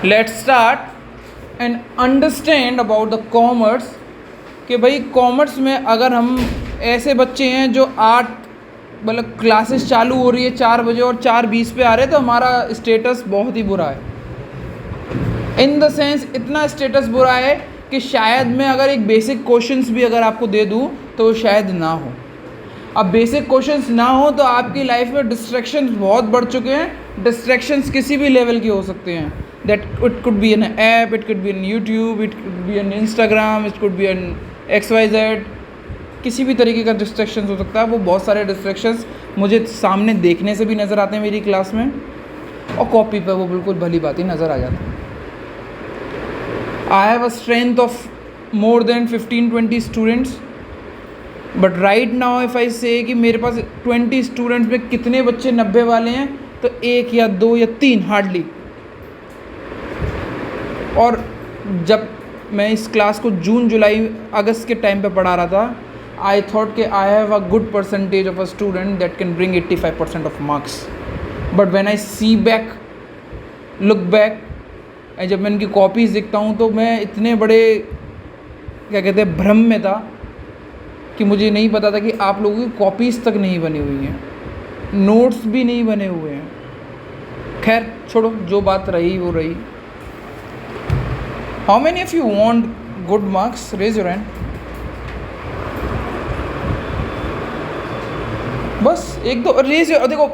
Let's start and understand about the commerce कि भाई commerce में अगर हम ऐसे बच्चे हैं जो 8 मतलब क्लासेस चालू हो रही है 4 बजे और 4:20 पे आ रहे हैं तो हमारा स्टेटस बहुत ही बुरा है। इन द सेंस इतना स्टेटस बुरा है कि शायद मैं अगर एक बेसिक क्वेश्चंस भी अगर आपको दे दूं तो वो शायद ना हो। अब बेसिक क्वेश्चंस ना हो तो आपकी लाइफ में डिस्ट्रैक्शंस बहुत बढ़ चुके हैं। डिस्ट्रैक्शंस किसी भी लेवल के हो सकते हैं। That it could be an app, it could be an YouTube, it could be an Instagram, it could be an XYZ, किसी भी तरीके का डिस्ट्रैक्शंस हो सकता है। वो बहुत सारे डिस्ट्रैक्शंस मुझे सामने देखने से भी नज़र आते हैं मेरी क्लास में, और कॉपी पर वो बिल्कुल भली बात ही नज़र आ जाती है। आई have a strength of more than 15-20 students, but right now if I से कि मेरे पास 20 स्टूडेंट्स में कितने बच्चे 90 वाले हैं, तो 1 या 2 या 3 हार्डली। और जब मैं इस क्लास को जून जुलाई अगस्त के टाइम पे पढ़ा रहा था, आई थॉट कि I have a good percentage of a student that can bring 85% of marks. But when I see back, look back, and जब मैं इनकी कॉपीज़ देखता हूँ तो मैं इतने बड़े क्या कहते हैं भ्रम में था कि मुझे नहीं पता था कि आप लोगों की कॉपीज़ तक नहीं बनी हुई हैं, नोट्स भी नहीं बने हुए हैं। खैर छोड़ो, जो बात रही वो रही। How many of you want good marks? Raise your hand. बस एक दो रेज। देखो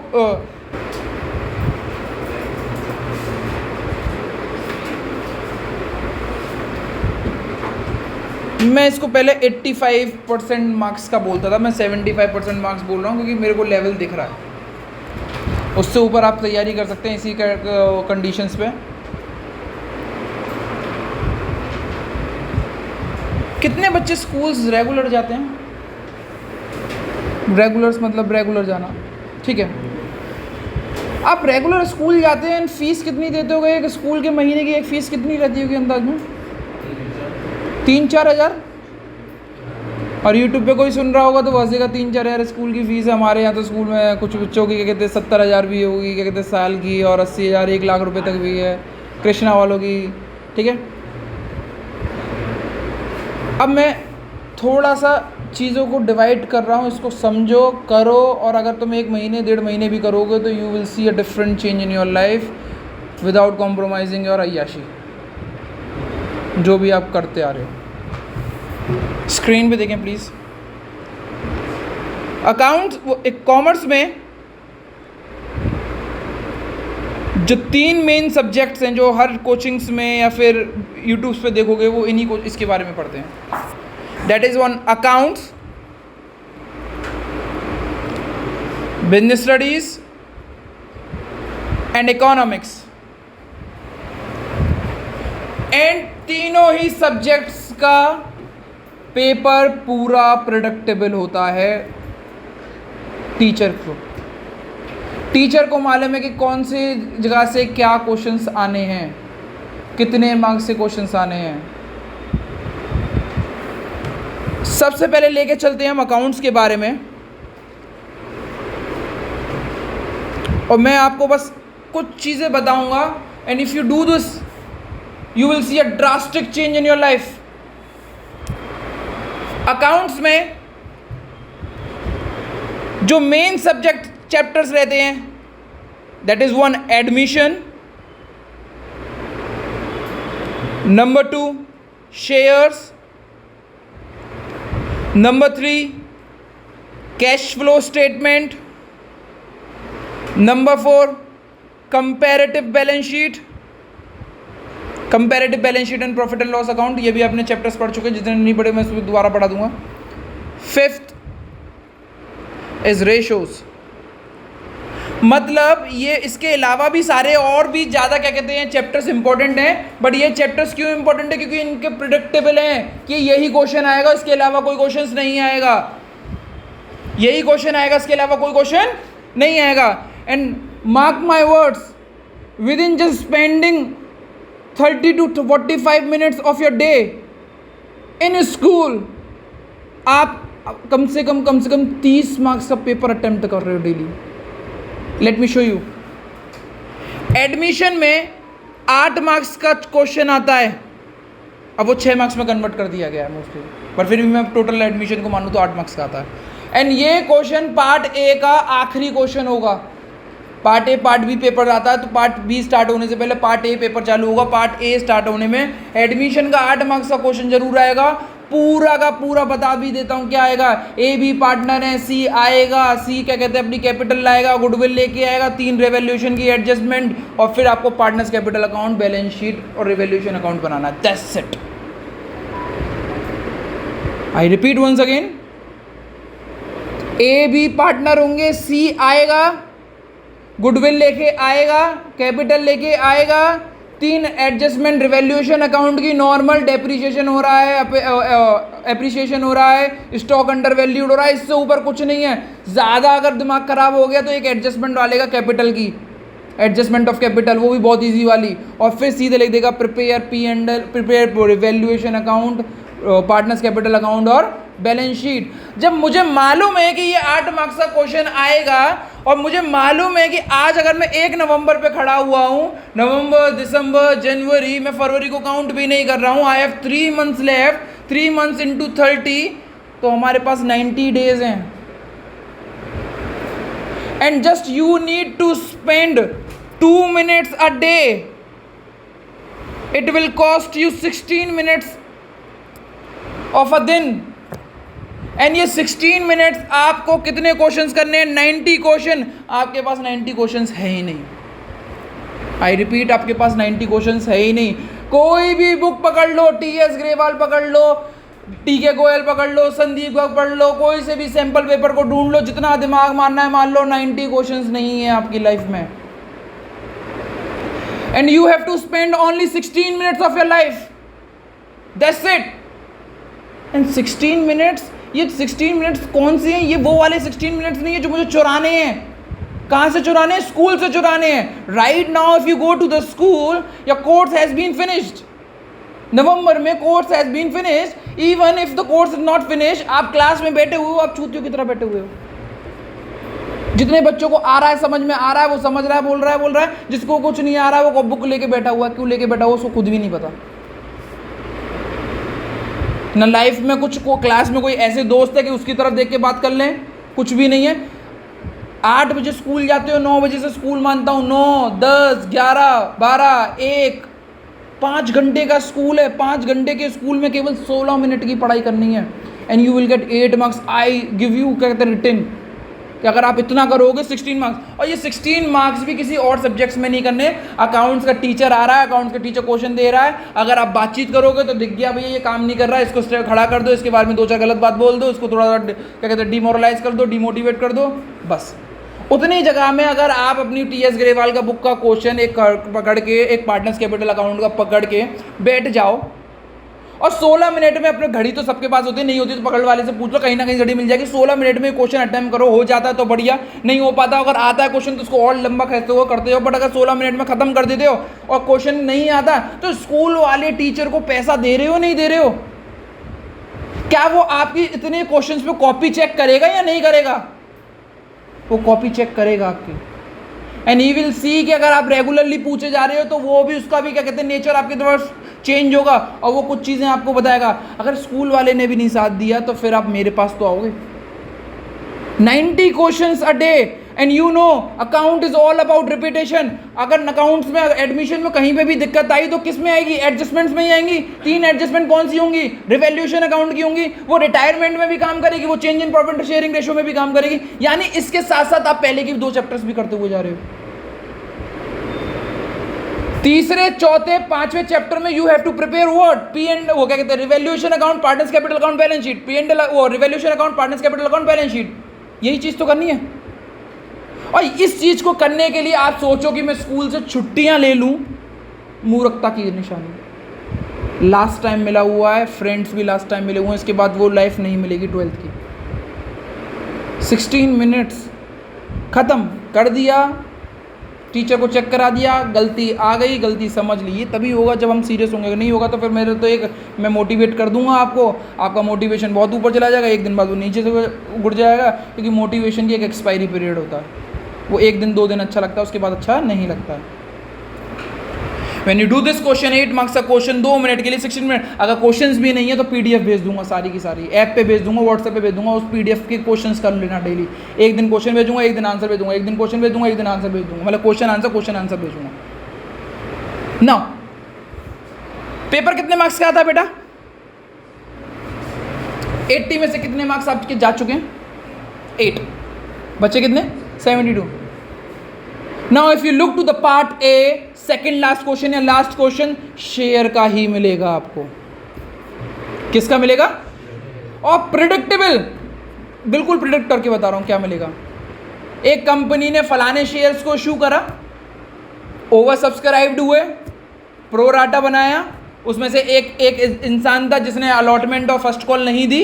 मैं इसको पहले 85% मार्क्स का बोलता था, मैं 75% मार्क्स बोल रहा हूँ क्योंकि मेरे को लेवल दिख रहा है। उससे ऊपर आप तैयारी कर सकते हैं इसी कंडीशंस पे। कितने बच्चे स्कूल्स रेगुलर जाते हैं? रेगुलर्स मतलब रेगुलर जाना, ठीक है। आप रेगुलर स्कूल जाते हैं, फीस कितनी देते होगे? एक स्कूल के महीने की एक फ़ीस कितनी रहती होगी अंदाज में? 3-4 हज़ार। और यूट्यूब पे कोई सुन रहा होगा तो हंसेगा, 3-4 हज़ार स्कूल की फ़ीस है। हमारे यहाँ तो स्कूल में कुछ बच्चों की क्या कहते हैं 70 हज़ार भी होगी, क्या कहते हैं साल की, और 80 हज़ार 1 लाख रुपए तक भी है कृष्णा वालों की, ठीक है। अब मैं थोड़ा सा चीज़ों को डिवाइड कर रहा हूँ, इसको समझो, करो, और अगर तुम 1 महीने 1.5 महीने भी करोगे तो you will see a different change in your life without compromising your अय्याशी, जो भी आप करते आ रहे हो। स्क्रीन पे देखें प्लीज़। अकाउंट्स, एक कॉमर्स में जो 3 मेन सब्जेक्ट्स हैं जो हर कोचिंग्स में या फिर यूट्यूब्स पे देखोगे, वो इन्हीं को इसके बारे में पढ़ते हैं। That is 1 accounts, business studies and economics. And तीनों ही सब्जेक्ट्स का पेपर पूरा प्रेडिक्टेबल होता है टीचर को। टीचर को मालूम है कि कौन सी जगह से क्या क्वेश्चंस आने हैं, कितने मार्क्स से क्वेश्चंस आने हैं। सबसे पहले लेके चलते हैं हम अकाउंट्स के बारे में, और मैं आपको बस कुछ चीज़ें बताऊंगा, and if you do this you will see a drastic change in your life. Accounts में जो मेन सब्जेक्ट चैप्टर्स रहते हैं, that is 1 admission, number 2 shares, number 3 cash flow statement, number 4 comparative balance sheet, comparative balance sheet and profit and loss account. ये भी आपने chapters पढ़ चुके हैं, जितने नहीं पढ़े मैं इसको दोबारा पढ़ा दूंगा। 5th इज रेशोज, मतलब ये इसके अलावा भी सारे और भी ज़्यादा क्या कहते हैं चैप्टर्स इंपॉर्टेंट हैं, बट ये चैप्टर्स क्यों इंपॉर्टेंट है? क्योंकि इनके प्रिडिक्टेबल हैं कि यही क्वेश्चन आएगा, इसके अलावा कोई क्वेश्चन नहीं आएगा। यही क्वेश्चन आएगा, इसके अलावा कोई क्वेश्चन नहीं आएगा। And mark my words, with in just spending 30 to 45 minutes of your day in school, आप कम से कम 30 मार्क्स का पेपर अटेम्प्ट कर रहे हो daily. Let me show you. Admission में 8 मार्क्स का क्वेश्चन आता है, अब वो 6 मार्क्स में कन्वर्ट कर दिया गया है मोस्टली, पर फिर भी मैं टोटल एडमिशन को मानूँ तो 8 मार्क्स का आता है। एंड ये क्वेश्चन पार्ट ए का आखिरी क्वेश्चन होगा। Part A part B paper आता है, तो पार्ट बी स्टार्ट होने से पहले पार्ट ए पेपर चालू होगा। पार्ट ए स्टार्ट होने में एडमिशन का 8 मार्क्स का क्वेश्चन जरूर आएगा। पूरा का पूरा बता भी देता हूँ क्या आएगा। ए बी पार्टनर है, सी आएगा, सी क्या कहते हैं अपनी कैपिटल लाएगा, गुडविल लेके आएगा, 3 रेवोल्यूशन की एडजस्टमेंट, और फिर आपको partners capital account, balance sheet और रेवोल्यूशन अकाउंट बनाना है। That's it. I repeat once again, A B partner होंगे, सी आएगा, गुडविल लेके आएगा, कैपिटल लेके आएगा, 3 एडजस्टमेंट, रिवैल्यूएशन अकाउंट की नॉर्मल डेप्रिसिएशन हो रहा है, एप्रिसिएशन हो रहा है, स्टॉक अंडर वैल्यूड हो रहा है, इससे ऊपर कुछ नहीं है। ज़्यादा अगर दिमाग खराब हो गया तो एक एडजस्टमेंट डालेगा कैपिटल की, एडजस्टमेंट ऑफ कैपिटल, वो भी बहुत ईजी वाली, और फिर सीधे लिख देगा prepare P and prepare revaluation account, partners capital account और बैलेंस शीट। जब मुझे मालूम है कि ये 8 मार्क्स का क्वेश्चन आएगा, और मुझे मालूम है कि आज अगर मैं 1 नवंबर पे खड़ा हुआ हूँ, नवंबर, दिसंबर, जनवरी, मैं फरवरी को काउंट भी नहीं कर रहा हूँ, I have 3 months left, 3 months into 30, तो हमारे पास 90 डेज हैं। And just you need to spend 2 minutes a day. It will cost you 16 minutes of a दिन। एंड ये 16 मिनट्स आपको कितने क्वेश्चंस करने हैं? 90 क्वेश्चन। आपके पास 90 क्वेश्चंस है ही नहीं। आई रिपीट, आपके पास 90 क्वेश्चंस है ही नहीं। कोई भी बुक पकड़ लो, टी.एस. ग्रेवाल पकड़ लो, टी.के. गोयल पकड़ लो, संदीप गर्ग पढ़ लो, कोई से भी सैंपल पेपर को ढूंढ लो, जितना दिमाग मारना है मान लो, 90 क्वेश्चंस नहीं है आपकी लाइफ में। And you have to spend only 16 minutes of your life, that's it. And 16 minutes, ये 16 मिनट्स कौन से हैं? ये वो वाले 16 मिनट्स नहीं है जो मुझे चुराने हैं। कहाँ से चुराने हैं? स्कूल से चुराने हैं। Right now if you go to the school, your course has been finished. नवंबर में course has been finished. Even if the course is not finished, आप क्लास में बैठे हुए हो, आप चूतियों की तरह बैठे हुए हो। जितने बच्चों को आ रहा है, समझ में आ रहा है, वो समझ रहा है, बोल रहा है। जिसको कुछ नहीं आ रहा है, वो बुक लेके बैठा हुआ है। क्यों लेके बैठा हुआ, उसको खुद भी नहीं पता। ना लाइफ में कुछ को क्लास में कोई ऐसे दोस्त है कि उसकी तरफ देख के बात कर लें, कुछ भी नहीं है। 8 बजे स्कूल जाते हो, 9 बजे से स्कूल मानता हूँ, 9, 10, 11, 12, 1, 5 घंटे का स्कूल है। 5 घंटे के स्कूल में केवल 16 मिनट की पढ़ाई करनी है। And you will get 8 marks. I give you, क्या कहते हैं, रिटन, कि अगर आप इतना करोगे 16 मार्क्स। और ये 16 मार्क्स भी किसी और सब्जेक्ट्स में नहीं करने। अकाउंट्स का टीचर आ रहा है, अकाउंट्स का टीचर क्वेश्चन दे रहा है, अगर आप बातचीत करोगे तो दिख गया भैया ये काम नहीं कर रहा है, इसको खड़ा कर दो, इसके बारे में 2-4 गलत बात बोल दो, इसको थोड़ा क्या कहते हैं डिमोरलाइज कर दो, डिमोटिवेट कर दो, बस। उतनी जगह में अगर आप अपनी टी.एस. ग्रेवाल का बुक का क्वेश्चन एक पकड़ के, एक पार्टनर्स कैपिटल अकाउंट का पकड़ के बैठ जाओ, और 16 मिनट में, अपने घड़ी तो सबके पास होती है, नहीं होती तो पकड़ वाले से पूछ लो, कहीं ना कहीं घड़ी मिल जाएगी। 16 मिनट में क्वेश्चन अटेम्प्ट करो, हो जाता है तो बढ़िया, नहीं हो पाता, अगर आता है क्वेश्चन तो उसको और लंबा खींचते हो, करते हो। बट अगर 16 मिनट में खत्म कर देते हो और क्वेश्चन नहीं आता, तो स्कूल वाले टीचर को पैसा दे रहे हो, नहीं दे रहे हो? क्या वो आपकी इतने क्वेश्चन पे कॉपी चेक करेगा या नहीं करेगा? वो कॉपी चेक करेगा आपकी। एंड ही विल सी कि अगर आप रेगुलरली पूछे जा रहे हो, तो वो भी उसका भी क्या कहते हैं नेचर आपकी तरफ चेंज होगा, और वो कुछ चीज़ें आपको बताएगा। अगर स्कूल वाले ने भी नहीं साथ दिया तो फिर आप मेरे पास तो आओगे। 90 questions a day, and you know account is all about repetition. अगर अकाउंट्स में एडमिशन में कहीं पे भी दिक्कत आई तो किस में आएगी? एडजस्टमेंट्स में ही आएंगी। 3 एडजस्टमेंट कौन सी होंगी? रिवैल्यूएशन अकाउंट की होंगी। वो रिटायरमेंट में भी काम करेगी, वो change in profit sharing ratio में भी काम करेगी। यानी इसके साथ साथ आप पहले की 2 चैप्टर्स भी करते हुए जा रहे हो। तीसरे, चौथे, 5वें चैप्टर में you have to prepare what? P and, वो क्या कहते हैं, revaluation account, partners capital account, balance sheet. P and वो revaluation account, partners capital account, balance sheet. यही चीज तो करनी है। और इस चीज को करने के लिए आप सोचो कि मैं स्कूल से छुट्टियां ले लूं, मूर्खता की निशानी। लास्ट टाइम मिला हुआ है, फ्रेंड्स भी लास्ट टाइम मिले हुए हैं, इसके बाद वो लाइफ नहीं मिलेगी 12th की। 16 मिनट्स खत्म कर दिया, टीचर को चेक करा दिया, गलती आ गई, गलती समझ ली। ये तभी होगा जब हम सीरियस होंगे। नहीं होगा तो फिर मेरे तो एक, मैं मोटिवेट कर दूंगा आपको, आपका मोटिवेशन बहुत ऊपर चला जाएगा, एक दिन बाद वो नीचे से गुड़ जाएगा, क्योंकि मोटिवेशन की एक एक्सपायरी पीरियड होता है। वो 1 दिन 2 दिन अच्छा लगता है, उसके बाद अच्छा नहीं लगता है। When you do this question 8 marks का क्वेश्चन 2 मिनट के लिए 16 मिनट, अगर क्वेश्चंस भी नहीं है तो पीडीएफ भेज दूंगा सारी की सारी, ऐप पे भेज दूंगा, व्हाट्सएप पे भेज दूंगा, उस पीडीएफ के क्वेश्चंस कर लेना डेली। एक दिन क्वेश्चन भेजूंगा, एक दिन आंसर भेजूंगा, एक दिन क्वेश्चन भेजूंगा, एक दिन आंसर भेज दूंगा, मतलब क्वेश्चन आंसर भेजूंगा ना। पेपर कितने मार्क्स का आता है बेटा? 80 में से कितने मार्क्स आपके जा चुके हैं? 8। बच्चे कितने? 72। Now if you look to the part A, second last question या लास्ट क्वेश्चन शेयर का ही मिलेगा आपको। किसका मिलेगा? और प्रिडिक्टेबल, बिल्कुल प्रिडिक्ट करके बता रहा हूं क्या मिलेगा। एक कंपनी ने फलाने शेयर्स को इशू करा, ओवर सब्सक्राइब्ड हुए, प्रो राटा बनाया, उसमें से एक इंसान था जिसने अलॉटमेंट और फर्स्ट कॉल नहीं दी,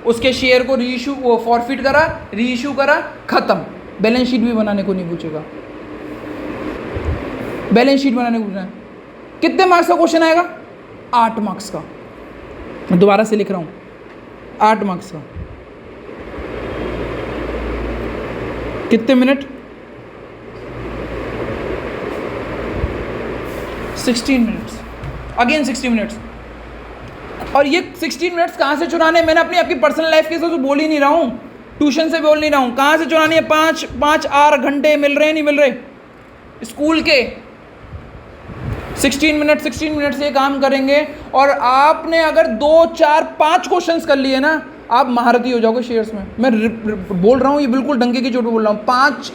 उसके शेयर को वो फॉरफिट करा, रीइशू करा, खत्म। बैलेंस शीट भी बनाने को नहीं पूछेगा, बैलेंस शीट बनाने को पूछना है। कितने मार्क्स का क्वेश्चन आएगा? 8 मार्क्स का। मैं दोबारा से लिख रहा हूं, 8 मार्क्स का। कितने मिनट? 16 minutes, again 60 minutes. और ये 16 मिनट्स कहाँ से चुराने? मैंने अपनी आपकी पर्सनल लाइफ के तो बोल ही नहीं रहा हूँ, ट्यूशन से बोल नहीं रहा हूँ। कहाँ से चुरानी है? 5 आर घंटे मिल रहे हैं, नहीं मिल रहे? स्कूल के 16 मिनट से काम करेंगे, और आपने अगर 2, 4, 5 क्वेश्चंस कर लिए ना, आप महारथी हो जाओगे शेयर्स में। मैं बोल रहा हूँ, ये बिल्कुल डंके की चोट पे बोल रहा हूँ। 5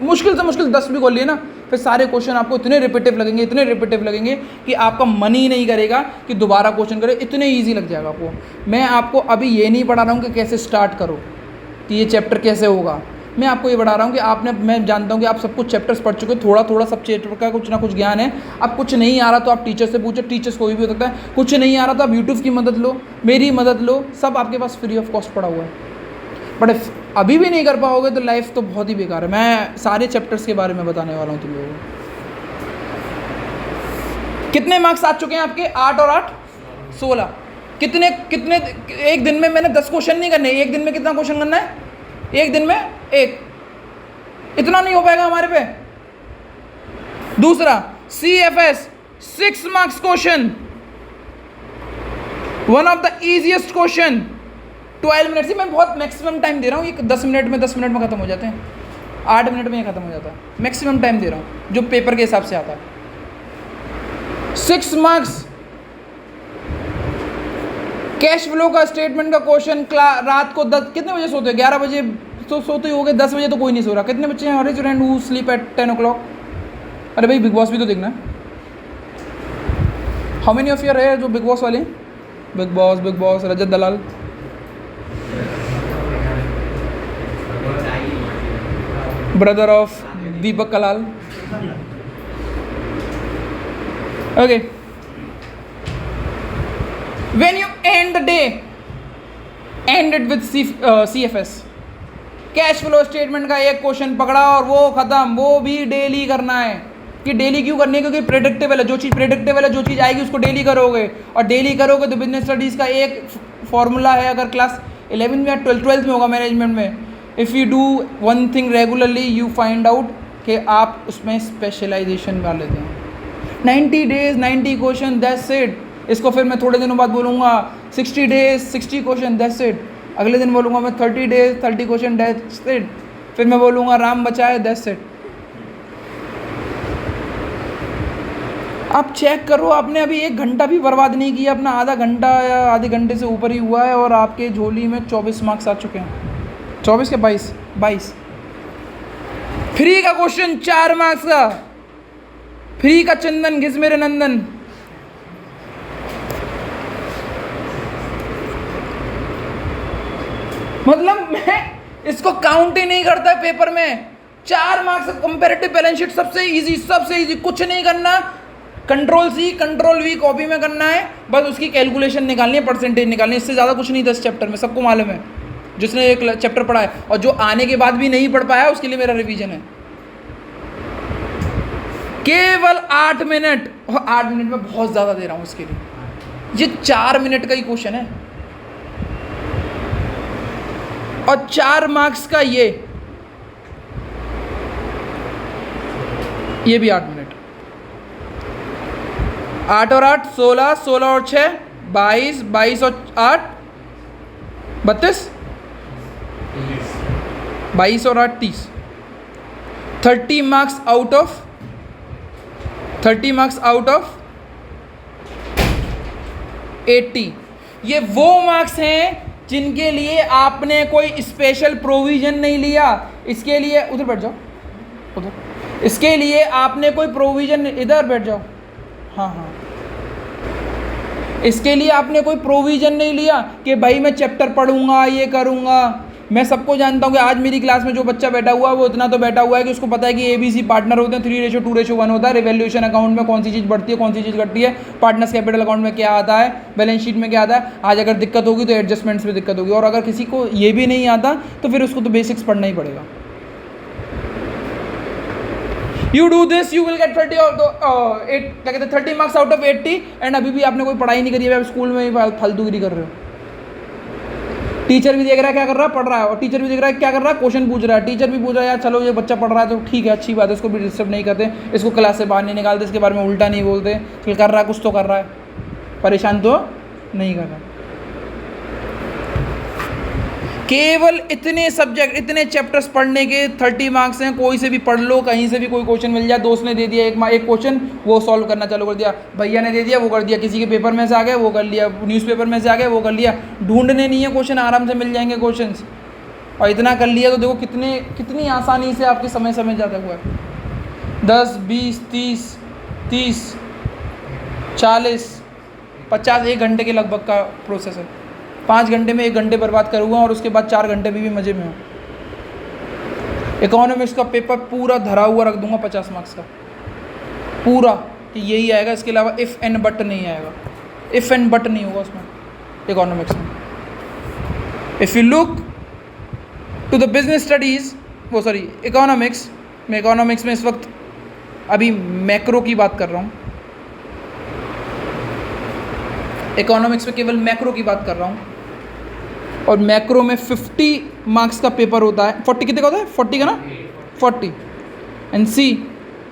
मुश्किल से मुश्किल 10 भी कर लिए ना, फिर सारे क्वेश्चन आपको इतने रिपीटिव लगेंगे कि आपका मन ही नहीं करेगा कि दोबारा क्वेश्चन करें, इतने ईजी लग जाएगा आपको। मैं आपको अभी ये नहीं पढ़ा रहा हूँ कि कैसे स्टार्ट करो, कि ये चैप्टर कैसे होगा। मैं आपको ये बढ़ा रहा हूँ कि मैं जानता हूँ कि आप सब कुछ चैप्टर्स पढ़ चुके हो, थोड़ा सब चैप्टर का कुछ ना कुछ ज्ञान है। अब कुछ नहीं आ रहा तो आप टीचर से पूछो, टीचर्स कोई भी हो सकता है। कुछ नहीं आ रहा तो आप यूट्यूब की मदद लो, मेरी मदद लो, सब आपके पास फ्री ऑफ कॉस्ट पड़ा हुआ है। बट अभी भी नहीं कर पाओगे तो लाइफ तो बहुत ही बेकार है। मैं सारे चैप्टर्स के बारे में बताने वाला हूँ तुम लोगों को। कितने मार्क्स आ चुके हैं आपके? 8 और 8 16। कितने एक दिन में मैंने 10 क्वेश्चन नहीं करने। एक दिन में कितना क्वेश्चन करना है? एक दिन में 1। इतना नहीं हो पाएगा हमारे पे। दूसरा CFS 6 marks question, one of the easiest question, 12 minute से। मैं बहुत मैक्सिमम टाइम दे रहा हूँ, ये 10 मिनट में खत्म हो जाते हैं, 8 मिनट में ये खत्म हो जाता है। मैक्सिमम टाइम दे रहा हूँ जो पेपर के हिसाब से आता है। 6 मार्क्स। कैश फ्लो का स्टेटमेंट का क्वेश्चन, रात को 10 कितने बजे सोते हो? 11 बजे तो सोते ही हो गए, 10 बजे तो कोई नहीं सो रहा। कितने बच्चे हैं हमारे student who sleep at 10 o'clock? अरे भाई बिग बॉस भी तो देखना है। हाउ मेनी ऑफ यूर है जो बिग बॉस वाले? Big boss Rajat Dalal, brother of Deepak Kalal. Okay, when you and the day, and it with CFS। Cash flow statement का एक क्वेश्चन पकड़ा और वो खत्म। वो भी डेली करना है। कि डेली क्यों करनी है? क्योंकि प्रेडिक्टेबल है। जो चीज़ प्रेडिक्टेबल है, जो चीज़ आएगी उसको डेली करोगे, और डेली करोगे तो बिजनेस स्टडीज़ का एक फॉर्मूला है। अगर क्लास 11 में या 12th में होगा मैनेजमेंट में, if you do one thing regularly you find out कि आप उसमें स्पेशलाइजेशन कर लेते हैं। 90 days 90 क्वेश्चन, दैट्स इट। इसको फिर मैं थोड़े दिनों बाद बोलूँगा 60 days 60 क्वेश्चन, दैट्स इट। अगले दिन बोलूँगा मैं 30 days 30 क्वेश्चन, दैट्स इट। फिर मैं बोलूँगा राम बचाए, दैट्स इट। आप चेक करो, आपने अभी 1 घंटा भी बर्बाद नहीं किया अपना, आधा घंटा या आधे घंटे से ऊपर ही हुआ है, और आपके झोली में 24 मार्क्स आ चुके हैं। 24 के 22। फ्री का क्वेश्चन 4 मार्क्स का, फ्री का चंदन घिस मेरे नंदन। मतलब मैं इसको काउंट ही नहीं करता पेपर में। 4 मार्क्स कंपैरेटिव बैलेंस शीट, सबसे इजी, कुछ नहीं करना। Ctrl+C Ctrl+V कॉपी में करना है, बस उसकी कैलकुलेशन निकालनी है, परसेंटेज निकालनी है। इससे ज़्यादा कुछ नहीं था इस चैप्टर में, सबको मालूम है जिसने एक चैप्टर पढ़ा है। और जो आने के बाद भी नहीं पढ़ पाया उसके लिए मेरा रिवीजन है। केवल 8 मिनट, और 8 मिनट में बहुत ज़्यादा दे रहा हूँ इसके लिए। ये 4 मिनट का ही क्वेश्चन है, और 4 मार्क्स का ये भी 8 मिनट। 8 और 8 16, 16 और 6 22, 22 और 8 32, 22 और 8 30। 30 मार्क्स आउट ऑफ 80। ये वो मार्क्स हैं जिनके लिए आपने कोई स्पेशल प्रोविज़न नहीं लिया। इसके लिए उधर बैठ जाओ, उधर। इसके लिए आपने कोई प्रोविज़न, इधर बैठ जाओ, हाँ, इसके लिए आपने कोई प्रोविज़न नहीं लिया कि भाई मैं चैप्टर पढ़ूंगा, ये करूंगा। मैं सबको जानता हूँ कि आज मेरी क्लास में जो बच्चा बैठा हुआ है वो इतना तो बैठा हुआ है कि उसको पता है कि ABC पार्टनर होते हैं, 3:2:1 होता है। रिवैल्यूएशन अकाउंट में कौन सी चीज़ बढ़ती है, कौन सी चीज़ घटती है, पार्टनर्स कैपिटल अकाउंट में क्या आता है, बैलेंस शीट में क्या आता है। आज अगर दिक्कत होगी तो एडजस्टमेंट्स में दिक्कत होगी, और अगर किसी को ये भी नहीं आता तो फिर उसको तो बेसिक्स पढ़ना ही पड़ेगा। You do this, you will get 30 marks out of 80। And अभी भी आपने कोई पढ़ाई नहीं करी है, आप स्कूल में ही फालतूगिरी कर रहे हो। टीचर भी देख रहा है क्या कर रहा है, पढ़ रहा है, और टीचर भी देख रहा है क्या कर रहा है, क्वेश्चन पूछ रहा है। टीचर भी पूछ रहा है यार चलो ये बच्चा पढ़ रहा है तो ठीक है, अच्छी बात है, इसको भी डिस्टर्ब नहीं करते, इसको क्लास से बाहर नहीं निकालते, इसके बारे में उल्टा नहीं बोलते, चल कर रहा है कुछ तो कर रहा है, परेशान तो नहीं कर रहा। केवल इतने सब्जेक्ट, इतने चैप्टर्स पढ़ने के 30 मार्क्स हैं। कोई से भी पढ़ लो, कहीं से भी कोई क्वेश्चन मिल जाए। दोस्त ने दे दिया एक क्वेश्चन, वो सॉल्व करना चालू कर दिया। भैया ने दे दिया, वो कर दिया। किसी के पेपर में से आ गए, वो कर लिया। न्यूज़पेपर में से आ गए, वो कर लिया। ढूंढने नहीं है क्वेश्चन, आराम से मिल जाएंगे क्वेश्चंस। और इतना कर लिया तो देखो कितनी आसानी से आपके समय जाता हुआ है। 10, 20, 30, 40, 50, 1 घंटे के लगभग का प्रोसेस है। 5 घंटे में 1 घंटे बर्बाद करूँगा और उसके बाद 4 घंटे भी मज़े में हूँ। इकोनॉमिक्स का पेपर पूरा धरा हुआ रख दूंगा 50 मार्क्स का पूरा, कि यही आएगा, इसके अलावा इफ़ एंड बट नहीं आएगा। इफ़ एंड बट नहीं होगा उसमें इकोनॉमिक्स में। If you look to the business studies, वो सॉरी इकोनॉमिक्स में इस वक्त अभी मैक्रो की बात कर रहा हूँ। इकोनॉमिक्स में केवल मैक्रो की बात कर रहा हूँ, और मैक्रो में 50 मार्क्स का पेपर होता है। 40 कितने का होता है? 40 का ना, 40। एंड सी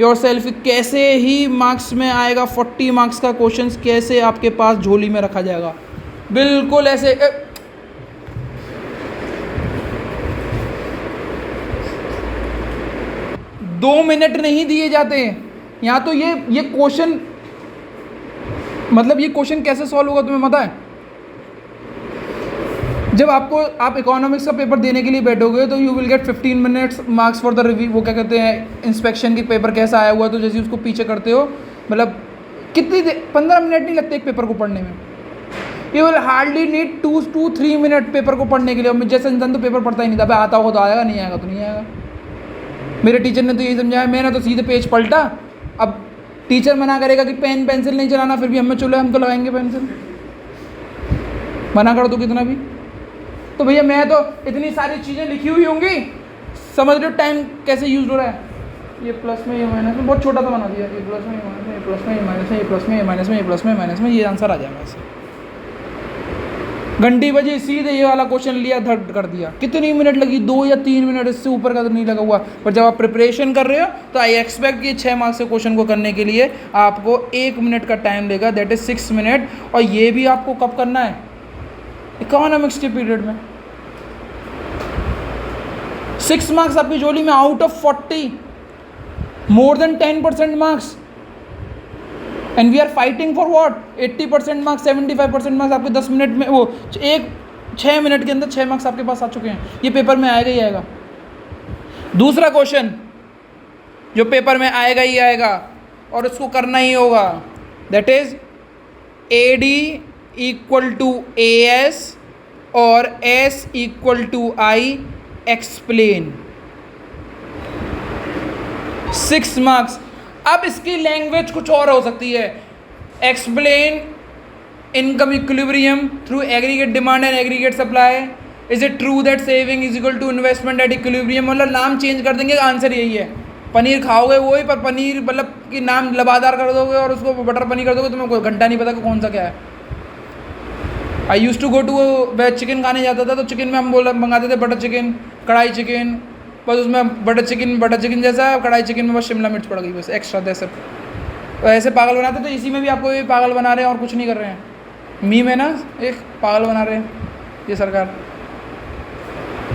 योर सेल्फ, कैसे ही मार्क्स में आएगा 40 मार्क्स का क्वेश्चन, कैसे आपके पास झोली में रखा जाएगा, बिल्कुल ऐसे। 2 मिनट नहीं दिए जाते यहाँ तो। ये क्वेश्चन, मतलब ये क्वेश्चन कैसे सॉल्व होगा तुम्हें पता है? जब आप इकोनॉमिक्स का पेपर देने के लिए बैठोगे तो you will get 15 minutes marks for the review, वो क्या कहते हैं, इंस्पेक्शन की पेपर कैसा आया हुआ, तो जैसे उसको पीछे करते हो, मतलब कितनी 15 मिनट नहीं लगते एक पेपर को पढ़ने में। You will hardly need 2 to 3 minute paper को पढ़ने के लिए। और जैसे इंसान तो पेपर पढ़ता ही नहीं था, आता होगा तो आएगा, नहीं आएगा तो नहीं आएगा। मेरे टीचर ने तो यही समझाया, मैंने तो सीधे पेज पलटा। अब टीचर मना करेगा कि पेन पेंसिल नहीं चलाना, फिर भी हमें चलो हम तो लगाएंगे पेंसिल, मना कर दो कितना भी। तो भैया मैं तो इतनी सारी चीज़ें लिखी हुई होंगी, समझ लो टाइम कैसे यूज हो रहा है। ये प्लस में, ये माइनस में, बहुत छोटा सा बना दिया। ये प्लस में, ये माइनस में, ये प्लस में, ये माइनस में, ये प्लस में, ये माइनस में, ये प्लस में, माइनस में, ये आंसर आ जाएगा ऐसे। घंटी बजी, सीधे ये वाला क्वेश्चन लिया, धड़ कर दिया। कितनी मिनट लगी? 2 या 3 मिनट, इससे ऊपर का तो नहीं लगा हुआ। पर जब आप प्रिपरेशन कर रहे हो तो आई एक्सपेक्ट कि 6 मार्क्स के क्वेश्चन को करने के लिए आपको 1 मिनट का टाइम लेगा, दैट इज 6 मिनट। और ये भी आपको कब करना है? इकोनॉमिक्स के पीरियड में। 6 मार्क्स आपकी झोली में out of 40, more than 10% marks. And we are fighting for what? 80% marks, 75% marks आपके 10 मिनट में, वो 6 मिनट के अंदर 6 मार्क्स आपके पास आ चुके हैं। ये पेपर में आएगा ही आएगा। दूसरा क्वेश्चन जो पेपर में आएगा ही आएगा और इसको करना ही होगा, that is AD equal to AS और S equal to I explain. 6 marks. अब इसकी लैंग्वेज कुछ और हो सकती है। Explain income equilibrium through aggregate demand and aggregate supply. Is it true that saving is equal to investment at equilibrium? मतलब नाम चेंज कर देंगे, आंसर यही है। पनीर खाओगे वही, पर पनीर मतलब कि नाम लबादार कर दोगे और उसको बटर पनीर कर दोगे, तुम्हें कोई घंटा नहीं पता कि कौन सा क्या है। I used to go to veg chicken खाने जाता था, तो चिकन में हम मंगाते थे बटर चिकन, कढ़ाई चिकन, बस उसमें बटर चिकन जैसा है, कढ़ाई चिकन में बस शिमला मिर्च पड़ गई, बस एक्स्ट्रा दैट्स इट। तो ऐसे पागल बनाते तो इसी में भी आपको ये पागल बना रहे हैं और कुछ नहीं कर रहे हैं। मीम है ना, एक पागल बना रहे हैं ये सरकार।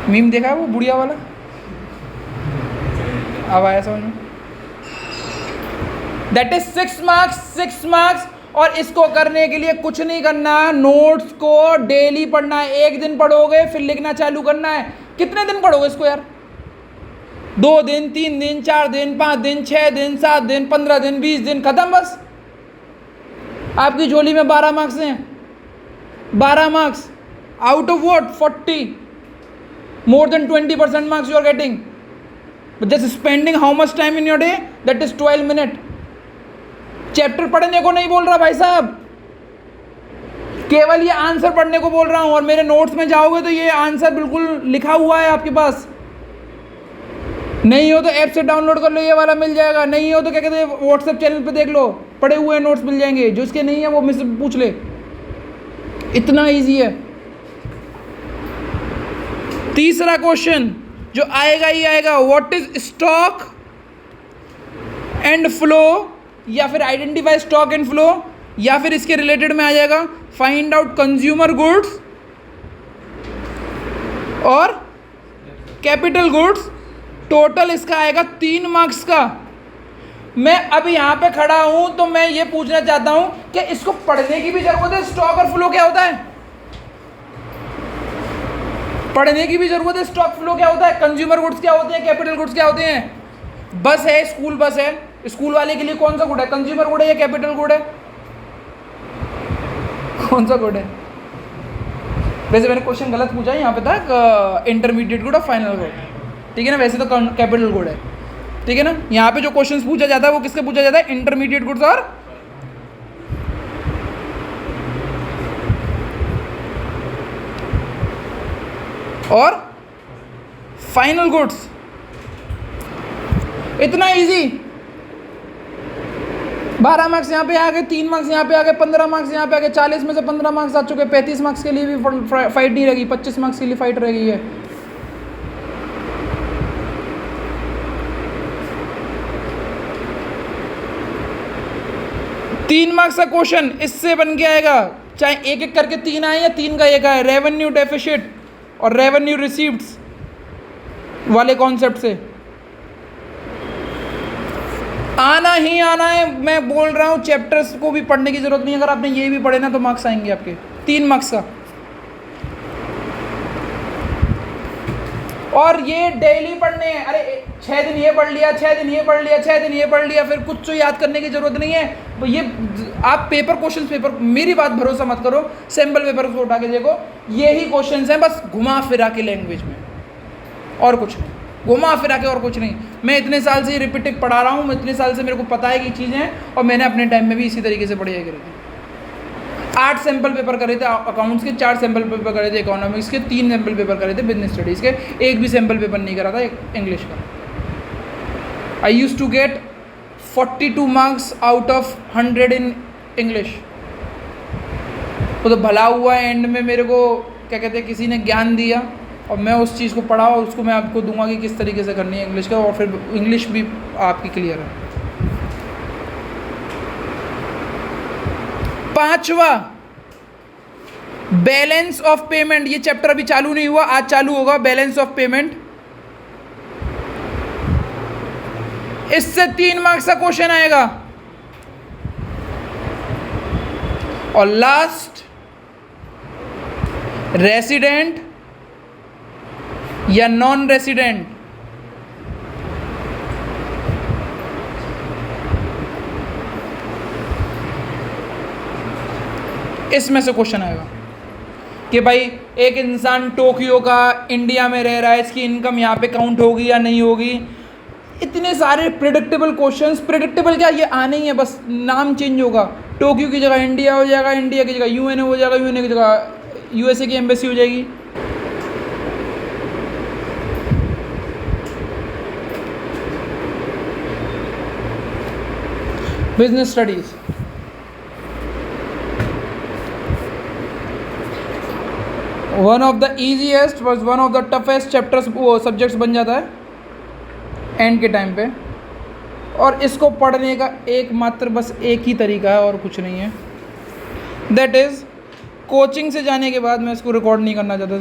मीम देखा है वो बुढ़िया वाला? अब आया समझ में? That is 6 marks, 6 marks. और इसको करने के लिए कुछ नहीं करना, नोट्स को डेली पढ़ना है। एक दिन पढ़ोगे फिर लिखना चालू करना है। कितने दिन पढ़ोगे इसको यार? 2 दिन, 3 दिन, 4 दिन, 5 दिन, 6 दिन, 7 दिन, 15 दिन, 20 दिन, खत्म बस। आपकी झोली में 12 मार्क्स हैं। 12 marks out of what? 40, more than 20% marks you are getting, but just spending how much time in your day? That is 12 minutes. Chapter पढ़ने को नहीं बोल रहा भाई साहब, केवल ये आंसर पढ़ने को बोल रहा हूं। और मेरे नोट्स में जाओगे तो ये आंसर बिल्कुल लिखा हुआ है आपके पास। नहीं हो तो ऐप से डाउनलोड कर लो, ये वाला मिल जाएगा। नहीं हो तो क्या कहते हैं, व्हाट्सएप चैनल पे देख लो, पढ़े हुए नोट्स मिल जाएंगे। जो इसके नहीं है वो मुझसे पूछ ले, इतना ईजी है। तीसरा क्वेश्चन जो आएगा ही आएगा, what is stock and flow, या फिर आइडेंटिफाई स्टॉक एंड फ्लो, या फिर इसके रिलेटेड में आ जाएगा फाइंड आउट कंज्यूमर गुड्स और कैपिटल गुड्स। टोटल इसका आएगा 3 मार्क्स का। मैं अब यहां पे खड़ा हूं तो मैं ये पूछना चाहता हूं कि इसको पढ़ने की भी जरूरत है? स्टॉक और फ्लो क्या होता है? पढ़ने की भी जरूरत है। स्टॉक फ्लो क्या होता है? कंज्यूमर गुड्स क्या होते हैं? कैपिटल गुड्स क्या होते हैं? बस है, स्कूल बस है, स्कूल वाले के लिए कौन सा गुड है? कंज्यूमर गुड है या कैपिटल गुड है? कौन सा गुड है? वैसे मैंने क्वेश्चन गलत पूछा है यहाँ पे तक, इंटरमीडिएट गुड और फाइनल गुड, ठीक है ना? वैसे तो कैपिटल गुड है, ठीक है ना? यहाँ पे जो क्वेश्चन पूछा जाता है वो किसके पूछा जाता है? इंटरमीडिएट गुड्स और फाइनल गुड्स। इतना इजी। 12 मार्क्स यहाँ पे आ गए, 3 मार्क्स यहाँ पे आ गए, 15 मार्क्स यहाँ पे आ गए। 40 में से 15 मार्क्स आ चुके। 35 मार्क्स के लिए भी फाइट नहीं रहेगी, 25 मार्क्स के लिए फाइट रह गई है। तीन मार्क्स का क्वेश्चन इससे बन के आएगा, चाहे एक एक करके 3 आए या 3 का 1 आए। रेवेन्यू डेफिसिट और रेवेन्यू रिसीप्ट्स वाले कॉन्सेप्ट से आना ही आना है। मैं बोल रहा हूं चैप्टर्स को भी पढ़ने की जरूरत नहीं। अगर आपने ये भी पढ़े ना तो मार्क्स आएंगे आपके 3 मार्क्स का। और ये डेली पढ़ने हैं। अरे 6 दिन ये पढ़ लिया, 6 दिन ये पढ़ लिया, 6 दिन ये पढ़ लिया, फिर कुछ तो याद करने की जरूरत नहीं है। तो ये आप पेपर क्वेश्चंस, पेपर, मेरी बात भरोसा मत करो, सैम्पल पेपर को उठा के देखो, यही क्वेश्चंस हैं, बस घुमा फिरा के लैंग्वेज में, और कुछ नहीं। घुमा फिरा के और कुछ नहीं। मैं इतने साल से ये रिपीटिव पढ़ा रहा हूँ, इतने साल से मेरे को पता है कि चीज़ें हैं, और मैंने अपने टाइम में भी इसी तरीके से पढ़ाई करी थी। 8 सैम्पल पेपर करे थे अकाउंट्स के, 4 सैम्पल पेपर करे थे इकोनॉमिक्स के, 3 सैम्पल पेपर करे थे बिजनेस स्टडीज़ के, एक भी सैम्पल पेपर नहीं करा था इंग्लिश का। I used to get 42 marks out of 100 in English. वो तो भला हुआ एंड में मेरे को क्या कहते हैं, किसी ने ज्ञान दिया और मैं उस चीज़ को पढ़ा, और उसको मैं आपको दूंगा कि किस तरीके से करनी है इंग्लिश का, और फिर इंग्लिश भी आपकी क्लियर है। 5वां बैलेंस ऑफ पेमेंट। ये चैप्टर अभी चालू नहीं हुआ, आज चालू होगा। बैलेंस ऑफ पेमेंट, इससे 3 मार्क्स का क्वेश्चन आएगा। और लास्ट, रेसिडेंट या नॉन रेसिडेंट, इसमें से क्वेश्चन आएगा कि भाई एक इंसान टोक्यो का इंडिया में रह रहा है, इसकी इनकम यहाँ पे काउंट होगी या नहीं होगी। इतने सारे प्रिडिक्टेबल क्वेश्चंस। प्रिडिक्टेबल क्या, ये आने ही है, बस नाम चेंज होगा। टोक्यो की जगह इंडिया हो जाएगा, इंडिया की जगह यूएनए हो जाएगा, यूएनए की जगह यूएसए की एम्बेसी हो जाएगी। Business studies, one of the easiest बस one of the toughest chapters, वो सब्जेक्ट्स बन जाता है एंड के टाइम पे। और इसको पढ़ने का एकमात्र बस एक ही तरीका है और कुछ नहीं है, दैट इज़ कोचिंग से जाने के बाद मैं इसको रिकॉर्ड नहीं करना चाहता।